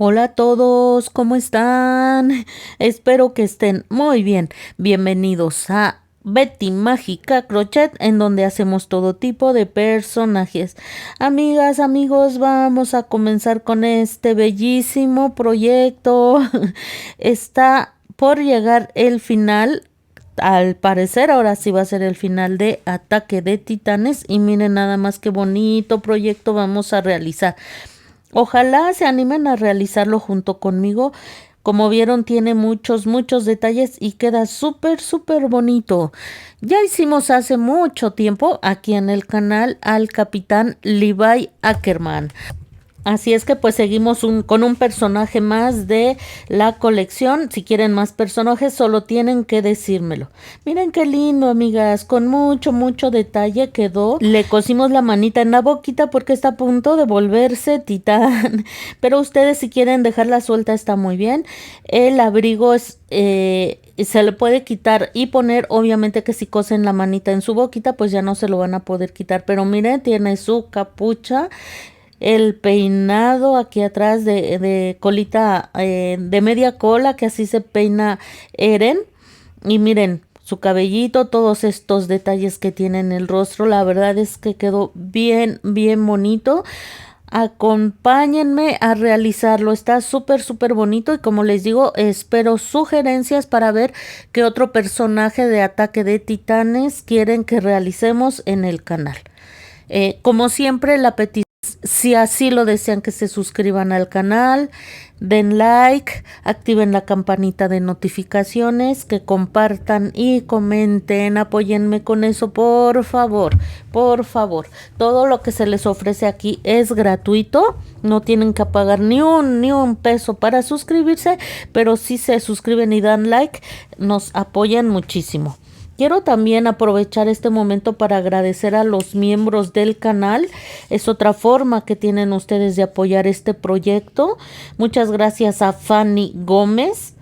Hola a todos, ¿cómo están? Espero que estén muy bien. Bienvenidos a Betty Mágica Crochet, en donde hacemos todo tipo de personajes. Amigas, amigos, vamos a comenzar con este bellísimo proyecto. Está por llegar el final. Al parecer ahora sí va a ser el final de Ataque de Titanes y miren nada más qué bonito proyecto vamos a realizar. Ojalá se animen a realizarlo junto conmigo. Como vieron, tiene muchos detalles y queda súper bonito. Ya hicimos hace mucho tiempo aquí en el canal al Capitán Levi Ackerman. Así es que pues seguimos con un personaje más de la colección. Si quieren más personajes, solo tienen que decírmelo. Miren qué lindo, amigas, con mucho detalle quedó. Le cosimos la manita en la boquita porque está a punto de volverse titán. Pero ustedes si quieren dejarla suelta está muy bien. El abrigo es... se le puede quitar y poner, obviamente que si cosen la manita en su boquita pues ya no se lo van a poder quitar, pero miren, tiene su capucha, el peinado aquí atrás de colita, de media cola, que así se peina Eren, y miren su cabellito, todos estos detalles que tiene en el rostro. La verdad es que quedó bien bonito. Acompáñenme a realizarlo, está súper bonito y como les digo, espero sugerencias para ver qué otro personaje de Ataque de Titanes quieren que realicemos en el canal. Como siempre, la petición, si así lo desean, que se suscriban al canal, den like, activen la campanita de notificaciones, que compartan y comenten, apóyenme con eso, por favor. Todo lo que se les ofrece aquí es gratuito, no tienen que pagar ni un peso para suscribirse, pero si se suscriben y dan like, nos apoyan muchísimo. Quiero también aprovechar este momento para agradecer a los miembros del canal. Es otra forma que tienen ustedes de apoyar este proyecto. Muchas gracias a Fanny Gómez,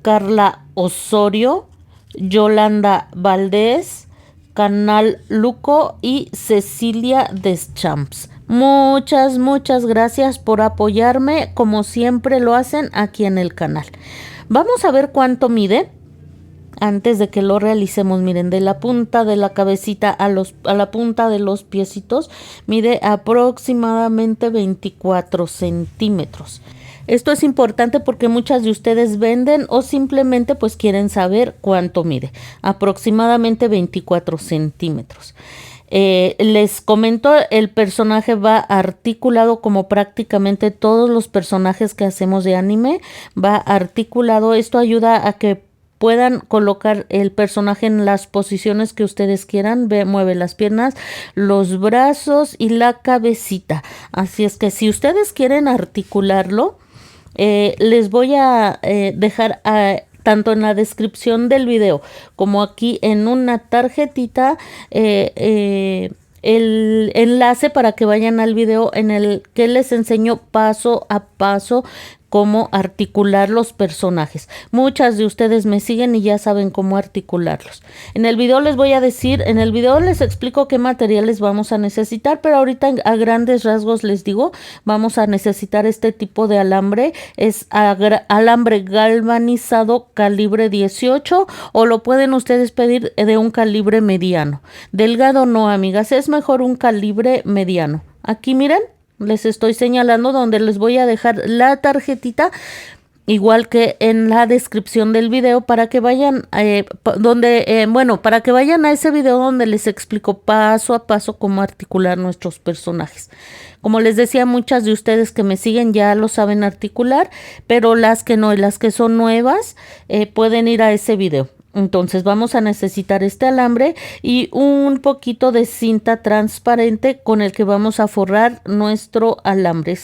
Carla Osorio, Yolanda Valdés, Canal Luco y Cecilia Deschamps. Muchas gracias por apoyarme, como siempre lo hacen aquí en el canal. Vamos a ver cuánto mide. Antes de que lo realicemos, miren, de la punta de la cabecita a la punta de los piecitos, mide aproximadamente 24 centímetros. Esto es importante porque muchas de ustedes venden o simplemente pues quieren saber cuánto mide. Aproximadamente 24 centímetros. Les comento, el personaje va articulado como prácticamente todos los personajes que hacemos de anime. Va articulado. Esto ayuda a que puedan colocar el personaje en las posiciones que ustedes quieran. Mueve las piernas, los brazos y la cabecita. Así es que si ustedes quieren articularlo, les voy a dejar tanto en la descripción del video como aquí en una tarjetita el enlace para que vayan al video en el que les enseño paso a paso cómo articular los personajes. Muchas de ustedes me siguen y ya saben cómo articularlos. En el video les voy a decir, en el video les explico qué materiales vamos a necesitar, pero ahorita a grandes rasgos les digo, vamos a necesitar este tipo de alambre. Es alambre galvanizado calibre 18 o lo pueden ustedes pedir de un calibre mediano. Delgado no, amigas, es mejor un calibre mediano. Aquí miren, les estoy señalando donde les voy a dejar la tarjetita, igual que en la descripción del video, para que vayan para que vayan a ese video donde les explico paso a paso cómo articular nuestros personajes. Como les decía, muchas de ustedes que me siguen ya lo saben articular, pero las que no y las que son nuevas pueden ir a ese video. Entonces vamos a necesitar este alambre y un poquito de cinta transparente con el que vamos a forrar nuestro alambre.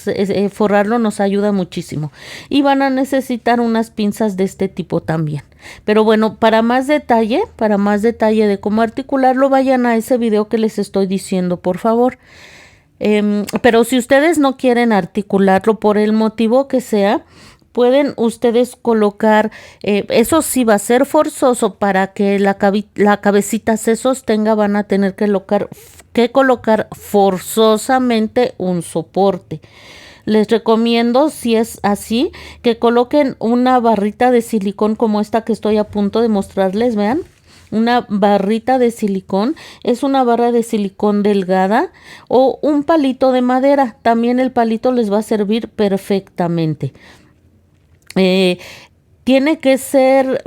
Forrarlo nos ayuda muchísimo. Y van a necesitar unas pinzas de este tipo también. Pero bueno, para más detalle de cómo articularlo, vayan a ese video que les estoy diciendo, por favor. Pero si ustedes no quieren articularlo por el motivo que sea, pueden ustedes colocar, eso sí va a ser forzoso para que la cabecita se sostenga, van a tener que colocar forzosamente un soporte. Les recomiendo, si es así, que coloquen una barrita de silicón como esta que estoy a punto de mostrarles, vean. Una barrita de silicón, es una barra de silicón delgada o un palito de madera. También el palito les va a servir perfectamente. Tiene que ser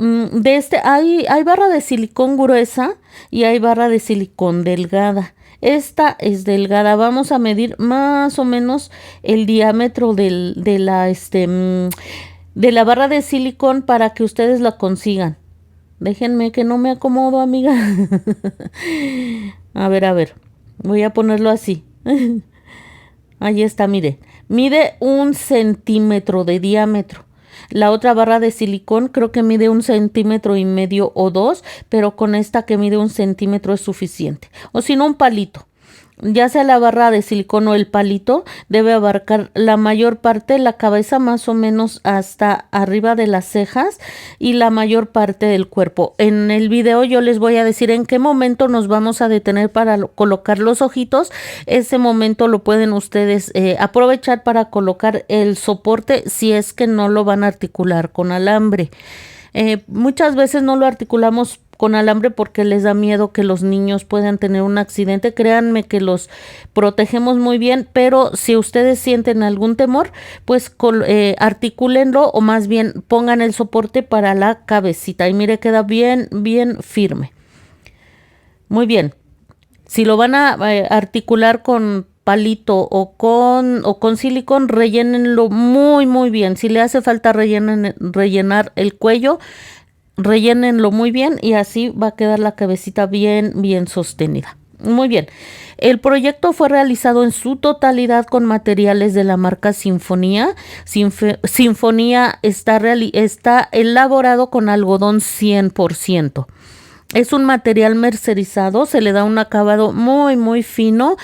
hay barra de silicón gruesa y hay barra de silicón delgada. Esta es delgada. Vamos a medir más o menos el diámetro de la barra de silicón para que ustedes la consigan. Déjenme que no me acomodo, amiga. A ver. Voy a ponerlo así. Ahí está, mire. Mide 1 centímetro de diámetro. La otra barra de silicón creo que mide 1,5 centímetros o 2, pero con esta que mide 1 centímetro es suficiente. O si no, un palito. Ya sea la barra de silicón o el palito, debe abarcar la mayor parte de la cabeza, más o menos hasta arriba de las cejas y la mayor parte del cuerpo. En el video yo les voy a decir en qué momento nos vamos a detener para colocar los ojitos. Ese momento lo pueden ustedes aprovechar para colocar el soporte si es que no lo van a articular con alambre. Muchas veces no lo articulamos con alambre porque les da miedo que los niños puedan tener un accidente. Créanme que los protegemos muy bien, pero si ustedes sienten algún temor, pues articúlenlo o más bien pongan el soporte para la cabecita y mire, queda bien, bien firme. Muy bien. Si lo van a articular con palito o con silicón, rellénenlo muy, muy bien. Si le hace falta rellenar el cuello, rellénenlo muy bien y así va a quedar la cabecita bien, bien sostenida. Muy bien. El proyecto fue realizado en su totalidad con materiales de la marca Sinfonía. Sinfonía está elaborado con algodón 100%. Es un material mercerizado, se le da un acabado muy, muy fino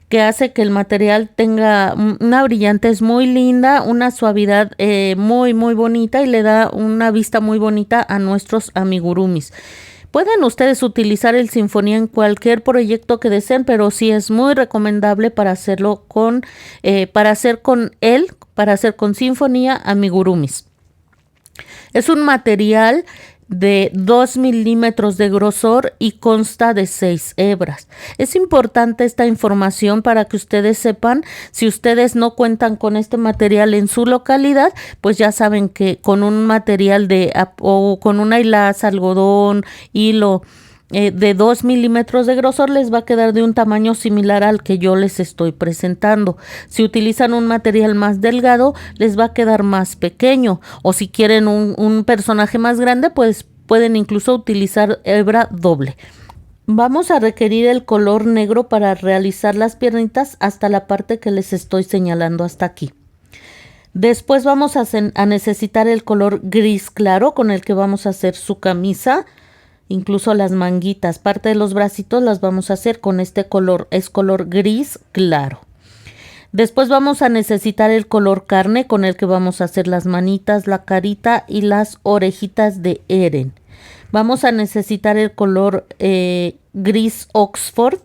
que hace que el material tenga una brillantez muy linda, una suavidad muy, muy bonita y le da una vista muy bonita a nuestros amigurumis. Pueden ustedes utilizar el Sinfonía en cualquier proyecto que deseen, pero sí es muy recomendable para hacer con Sinfonía amigurumis. Es un material de 2 milímetros de grosor y consta de 6 hebras. Es importante esta información para que ustedes sepan, si ustedes no cuentan con este material en su localidad, pues ya saben que con un material o con una hilaza, algodón, hilo de 2 milímetros de grosor les va a quedar de un tamaño similar al que yo les estoy presentando. Si utilizan un material más delgado, les va a quedar más pequeño, o si quieren un personaje más grande, pues pueden incluso utilizar hebra doble. Vamos a requerir el color negro para realizar las piernitas hasta la parte que les estoy señalando hasta aquí. Después vamos a necesitar el color gris claro con el que vamos a hacer su camisa. Incluso las manguitas, parte de los bracitos las vamos a hacer con este color, es color gris claro. Después vamos a necesitar el color carne con el que vamos a hacer las manitas, la carita y las orejitas de Eren. Vamos a necesitar el color gris Oxford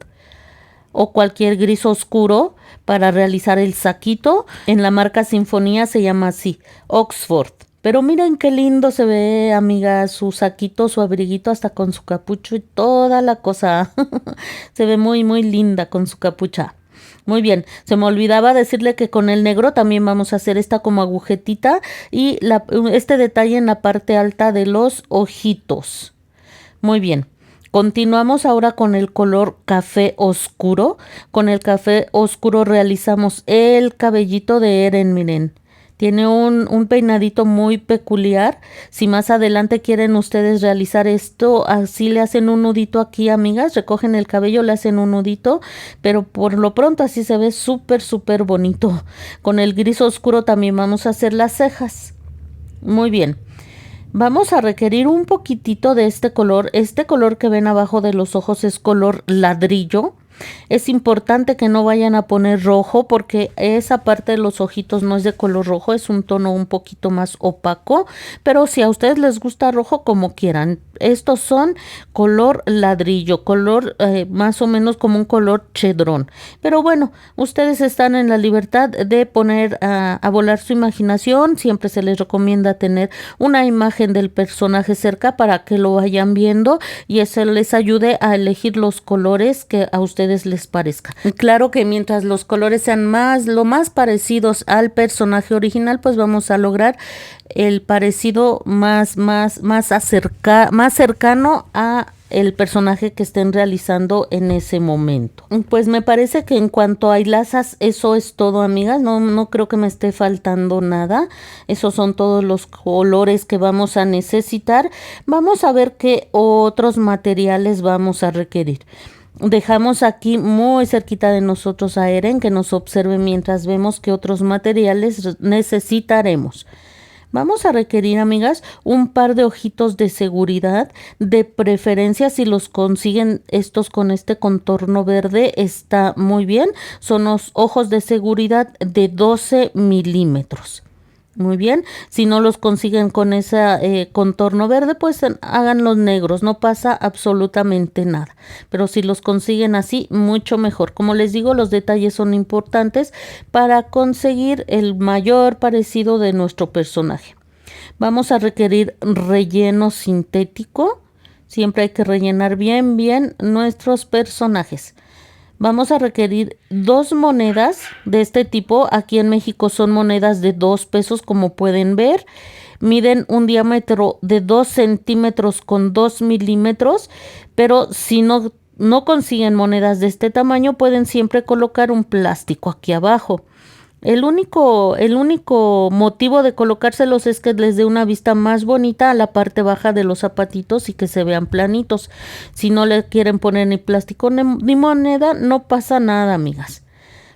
o cualquier gris oscuro para realizar el saquito. En la marca Sinfonía se llama así, Oxford. Pero miren qué lindo se ve, amiga, su saquito, su abriguito, hasta con su capucho y toda la cosa. Se ve muy, muy linda con su capucha. Muy bien, se me olvidaba decirle que con el negro también vamos a hacer esta como agujetita y este detalle en la parte alta de los ojitos. Muy bien. Continuamos ahora con el color café oscuro. Con el café oscuro realizamos el cabellito de Eren, miren. Tiene un peinadito muy peculiar. Si más adelante quieren ustedes realizar esto, así le hacen un nudito aquí, amigas. Recogen el cabello, le hacen un nudito, pero por lo pronto así se ve súper, súper bonito. Con el gris oscuro también vamos a hacer las cejas. Muy bien. Vamos a requerir un poquitito de este color. Este color que ven abajo de los ojos es color ladrillo. Es importante que no vayan a poner rojo porque esa parte de los ojitos no es de color rojo, es un tono un poquito más opaco, pero si a ustedes les gusta rojo, como quieran. Estos son color ladrillo, color más o menos como un color chedrón. Pero bueno, ustedes están en la libertad de poner a volar su imaginación. Siempre se les recomienda tener una imagen del personaje cerca para que lo vayan viendo y eso les ayude a elegir los colores que a ustedes les parezca. Claro que mientras los colores sean lo más parecidos al personaje original, pues vamos a lograr el parecido más cercano a el personaje que estén realizando en ese momento. Pues me parece que en cuanto a hilazas, eso es todo, amigas. No creo que me esté faltando nada. Esos son todos los colores que vamos a necesitar. Vamos a ver qué otros materiales vamos a requerir. Dejamos aquí muy cerquita de nosotros a Eren que nos observe mientras vemos qué otros materiales necesitaremos. Vamos a requerir, amigas, un par de ojitos de seguridad, de preferencia si los consiguen estos con este contorno verde, está muy bien. Son los ojos de seguridad de 12 milímetros. Muy bien, si no los consiguen con ese contorno verde, pues hagan los negros, no pasa absolutamente nada. Pero si los consiguen así, mucho mejor. Como les digo, los detalles son importantes para conseguir el mayor parecido de nuestro personaje. Vamos a requerir relleno sintético. Siempre hay que rellenar bien nuestros personajes. Vamos a requerir 2 monedas de este tipo. Aquí en México son monedas de 2 pesos, como pueden ver. Miden un diámetro de 2 centímetros con 2 milímetros. Pero si no consiguen monedas de este tamaño, pueden siempre colocar un plástico aquí abajo. El único motivo de colocárselos es que les dé una vista más bonita a la parte baja de los zapatitos y que se vean planitos. Si no le quieren poner ni plástico ni moneda, no pasa nada, amigas.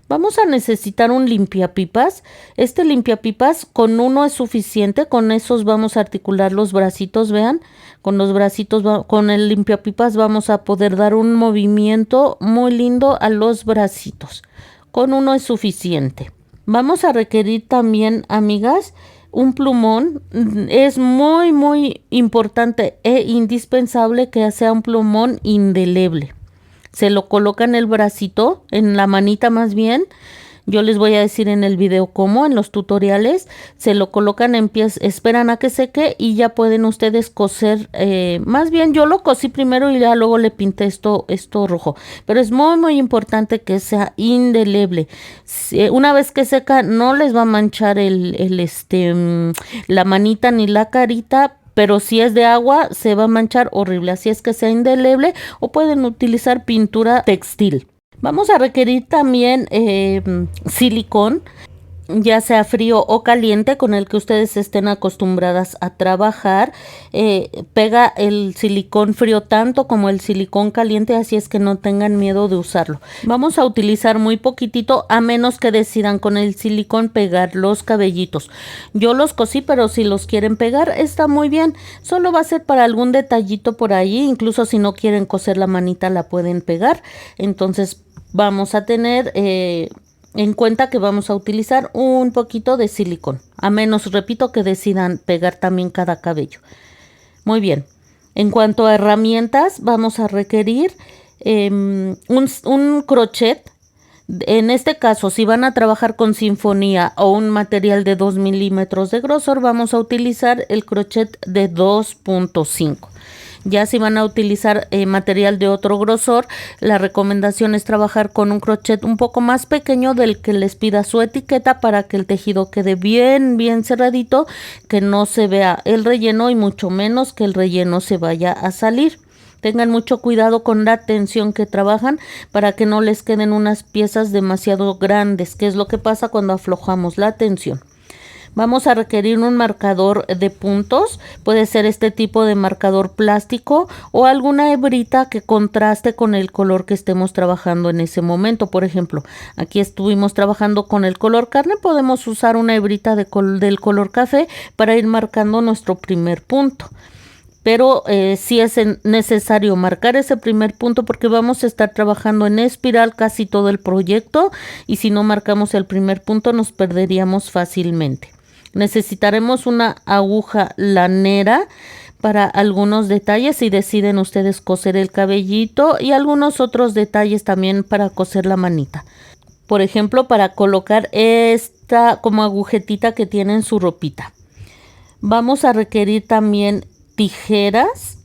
Vamos a necesitar un limpiapipas. Este limpiapipas con uno es suficiente. Con esos vamos a articular los bracitos, vean. Con los bracitos, con el limpiapipas vamos a poder dar un movimiento muy lindo a los bracitos. Con uno es suficiente. Vamos a requerir también, amigas, un plumón. Es muy importante e indispensable que sea un plumón indeleble. Se lo coloca en el bracito, en la manita más bien. Yo les voy a decir en el video cómo, en los tutoriales. Se lo colocan en pies, esperan a que seque y ya pueden ustedes coser. Más bien yo lo cosí primero y ya luego le pinté esto rojo. Pero es muy importante que sea indeleble. Una vez que seca no les va a manchar la manita ni la carita. Pero si es de agua se va a manchar horrible. Así es que sea indeleble o pueden utilizar pintura textil. Vamos a requerir también silicón, ya sea frío o caliente, con el que ustedes estén acostumbradas a trabajar. Pega el silicón frío tanto como el silicón caliente, así es que no tengan miedo de usarlo. Vamos a utilizar muy poquitito, a menos que decidan con el silicón pegar los cabellitos. Yo los cosí, pero si los quieren pegar está muy bien. Solo va a ser para algún detallito por ahí, incluso si no quieren coser la manita la pueden pegar. Entonces vamos a tener en cuenta que vamos a utilizar un poquito de silicón, a menos, repito, que decidan pegar también cada cabello. Muy bien, en cuanto a herramientas, vamos a requerir un crochet. En este caso, si van a trabajar con sinfonía o un material de 2 milímetros de grosor, vamos a utilizar el crochet de 2.5. Ya si van a utilizar material de otro grosor, la recomendación es trabajar con un crochet un poco más pequeño del que les pida su etiqueta para que el tejido quede bien cerradito, que no se vea el relleno y mucho menos que el relleno se vaya a salir. Tengan mucho cuidado con la tensión que trabajan para que no les queden unas piezas demasiado grandes, que es lo que pasa cuando aflojamos la tensión. Vamos a requerir un marcador de puntos, puede ser este tipo de marcador plástico o alguna hebrita que contraste con el color que estemos trabajando en ese momento. Por ejemplo, aquí estuvimos trabajando con el color carne, podemos usar una hebrita del color café para ir marcando nuestro primer punto. pero sí es necesario marcar ese primer punto porque vamos a estar trabajando en espiral casi todo el proyecto y si no marcamos el primer punto nos perderíamos fácilmente. Necesitaremos una aguja lanera para algunos detalles si deciden ustedes coser el cabellito y algunos otros detalles también para coser la manita. Por ejemplo, para colocar esta como agujetita que tiene en su ropita. Vamos a requerir también tijeras.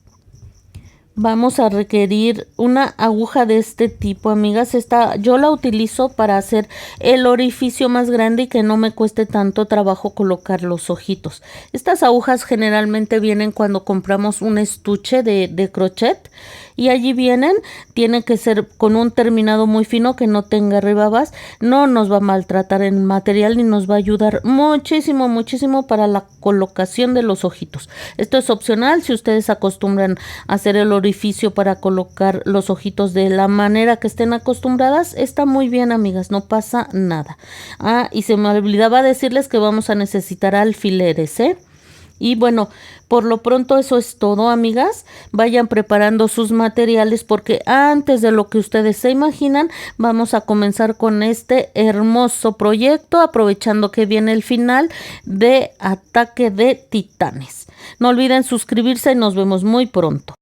Vamos a requerir una aguja de este tipo, amigas. Esta yo la utilizo para hacer el orificio más grande y que no me cueste tanto trabajo colocar los ojitos. Estas agujas generalmente vienen cuando compramos un estuche de crochet y allí vienen. Tienen que ser con un terminado muy fino que no tenga rebabas. No nos va a maltratar el material ni nos va a ayudar muchísimo, muchísimo para la colocación de los ojitos. Esto es opcional si ustedes acostumbran a hacer el orificio para colocar los ojitos de la manera que estén acostumbradas. Está muy bien, amigas, no pasa nada. Y se me olvidaba decirles que vamos a necesitar alfileres, Y bueno, por lo pronto eso es todo, amigas. Vayan preparando sus materiales porque antes de lo que ustedes se imaginan, vamos a comenzar con este hermoso proyecto, aprovechando que viene el final de Ataque de Titanes. No olviden suscribirse y nos vemos muy pronto.